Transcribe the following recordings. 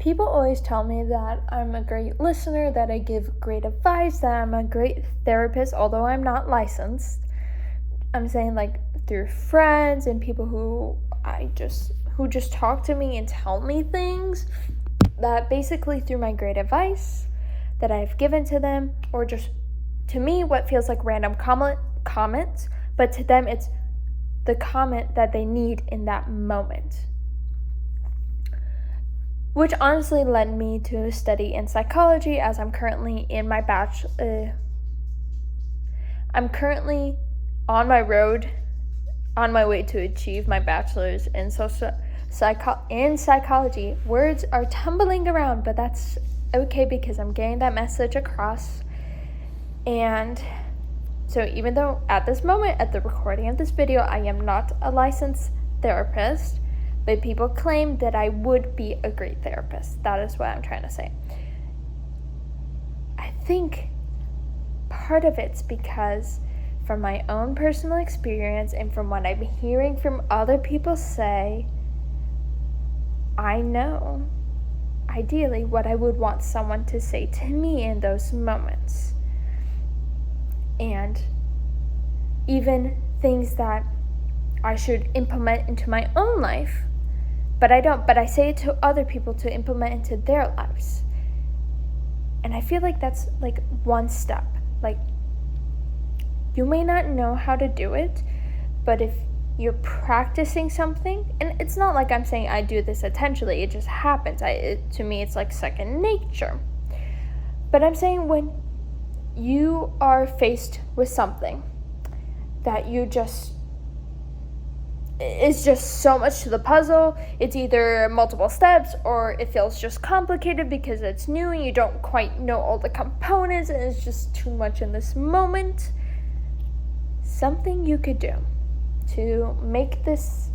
People always tell me that I'm a great listener, that I give great advice, that I'm a great therapist, although I'm not licensed. I'm saying like through friends and people who just talk to me and tell me things, that basically through my great advice that I've given to them, or just to me what feels like random comments, but to them it's the comment that they need in that moment. Which honestly led me to study in psychology, as I'm currently in my I'm currently on my way to achieve my bachelor's in psychology. Words are tumbling around, but that's okay because I'm getting that message across. And so even though at this moment, at the recording of this video, I am not a licensed therapist, but people claim that I would be a great therapist. That is what I'm trying to say. I think part of it's because from my own personal experience and from what I'm hearing from other people say, I know ideally what I would want someone to say to me in those moments. And even things that I should implement into my own life, but I don't, but I say it to other people to implement into their lives. And I feel like that's like one step. Like, you may not know how to do it, but if you're practicing something, and it's not like I'm saying I do this intentionally, it just happens. To me, it's like second nature. But I'm saying when you are faced with something that it's just so much to the puzzle, it's either multiple steps or it feels just complicated because it's new and you don't quite know all the components and it's just too much in this moment. Something you could do to make this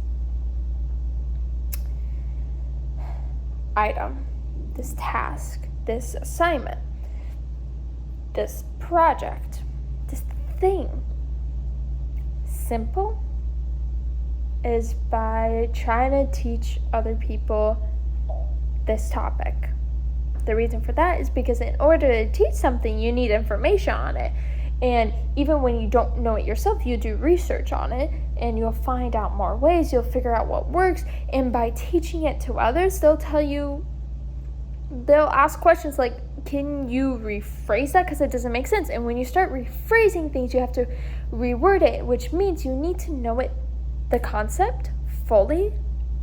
item, this task, this assignment, this project, this thing simple is by trying to teach other people this topic. The reason for that is because in order to teach something, you need information on it. And even when you don't know it yourself, you do research on it and you'll find out more ways, you'll figure out what works. And by teaching it to others, they'll ask questions like, can you rephrase that? Because it doesn't make sense. And when you start rephrasing things, you have to reword it, which means you need to know it, the concept fully,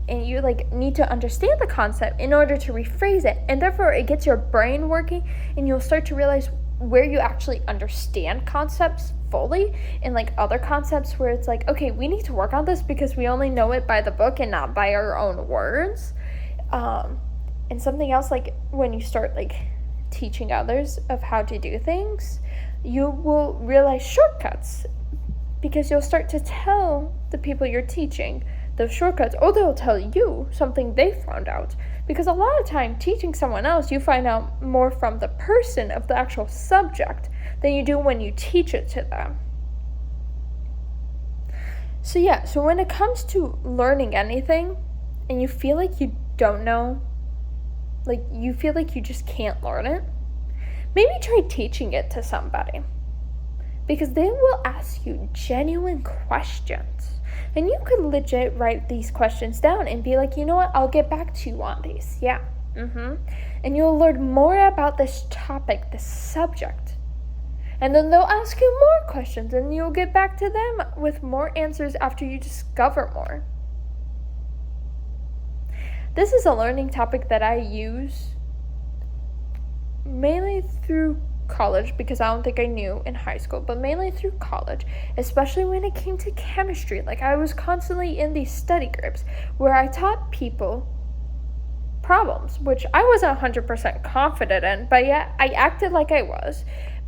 and you need to understand the concept in order to rephrase it, and therefore it gets your brain working, and you'll start to realize where you actually understand concepts fully, and other concepts where it's like, okay, we need to work on this because we only know it by the book and not by our own words. And something else, when you start teaching others of how to do things, you will realize shortcuts, because you'll start to tell the people you're teaching those shortcuts, or they'll tell you something they found out. Because a lot of time teaching someone else, you find out more from the person of the actual subject than you do when you teach it to them. So when it comes to learning anything and you feel like you don't know, you feel like you just can't learn it, maybe try teaching it to somebody. Because they will ask you genuine questions. And you could legit write these questions down and be like, you know what, I'll get back to you on these. Yeah. And you'll learn more about this topic, this subject. And then they'll ask you more questions and you'll get back to them with more answers after you discover more. This is a learning topic that I use mainly through college, because I don't think I knew in high school, but mainly through college, especially when it came to chemistry. I was constantly in these study groups where I taught people problems, which I wasn't 100% confident in, but yet I acted like I was,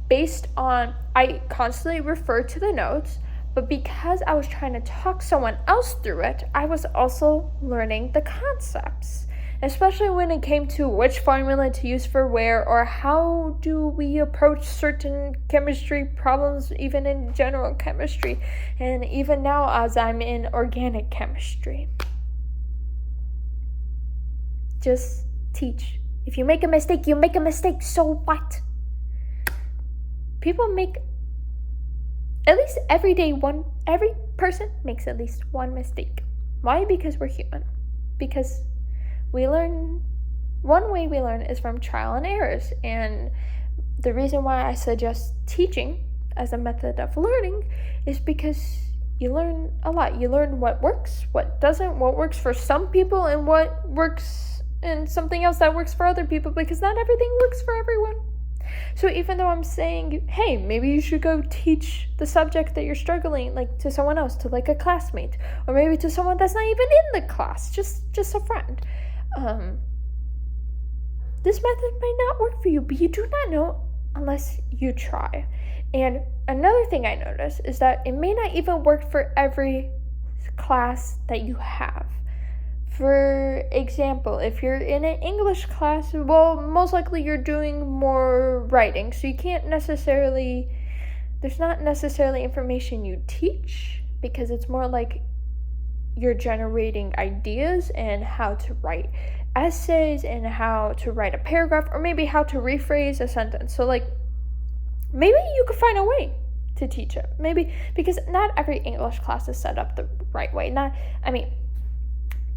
based on, I constantly referred to the notes, but because I was trying to talk someone else through it, I was also learning the concepts. Especially when it came to which formula to use for where, or how do we approach certain chemistry problems, even in general chemistry, and even now as I'm in organic chemistry. Just teach If you make a mistake, you make a mistake. So what? People make at least every person makes at least one mistake. Why? Because we're human. Because one way we learn is from trial and errors. And the reason why I suggest teaching as a method of learning is because you learn a lot. You learn what works, what doesn't, what works for some people, and what works and something else that works for other people, because not everything works for everyone. So even though I'm saying, hey, maybe you should go teach the subject that you're struggling, like to someone else, to like a classmate, or maybe to someone that's not even in the class, just a friend. This method may not work for you, but you do not know unless you try. And another thing I noticed is that it may not even work for every class that you have. For example, if you're in an English class, well, most likely you're doing more writing, so you can't necessarily, there's not necessarily information you teach, because it's more like you're generating ideas and how to write essays and how to write a paragraph, or maybe how to rephrase a sentence. So like, maybe you could find a way to teach it. Maybe, because not every English class is set up the right way.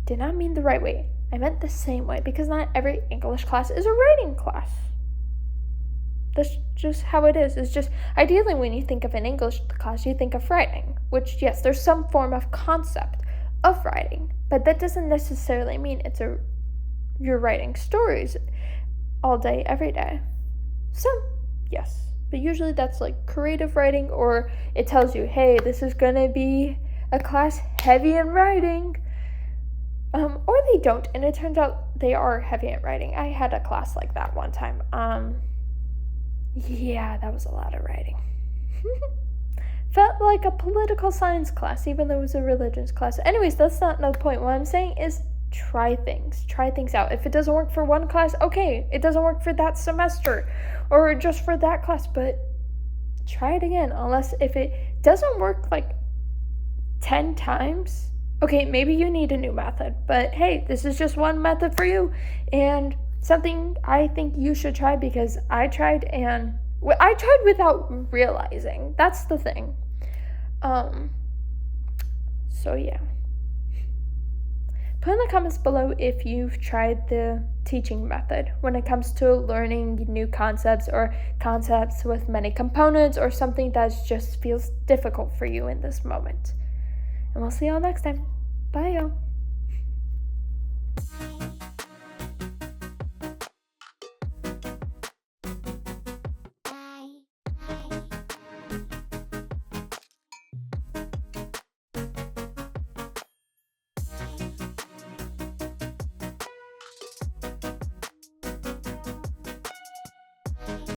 Did not mean the right way. I meant the same way, because not every English class is a writing class. That's just how it is. It's just, ideally when you think of an English class, you think of writing, which, yes, there's some form of concept of writing, but that doesn't necessarily mean you're writing stories all day, every day. Some, yes, but usually that's like creative writing, or it tells you, hey, this is gonna be a class heavy in writing. Or they don't, and it turns out they are heavy in writing. I had a class like that one time. Yeah, that was a lot of writing. Felt like a political science class, even though it was a religions class. Anyways, that's not the point. What I'm saying is try things out. If it doesn't work for one class, okay, it doesn't work for that semester or just for that class, but try it again. Unless if it doesn't work like 10 times, okay, maybe you need a new method, but hey, this is just one method for you, and something I think you should try, because I tried without realizing. That's the thing. So yeah. Put in the comments below if you've tried the teaching method when it comes to learning new concepts, or concepts with many components, or something that just feels difficult for you in this moment. And we'll see y'all next time. Bye, y'all.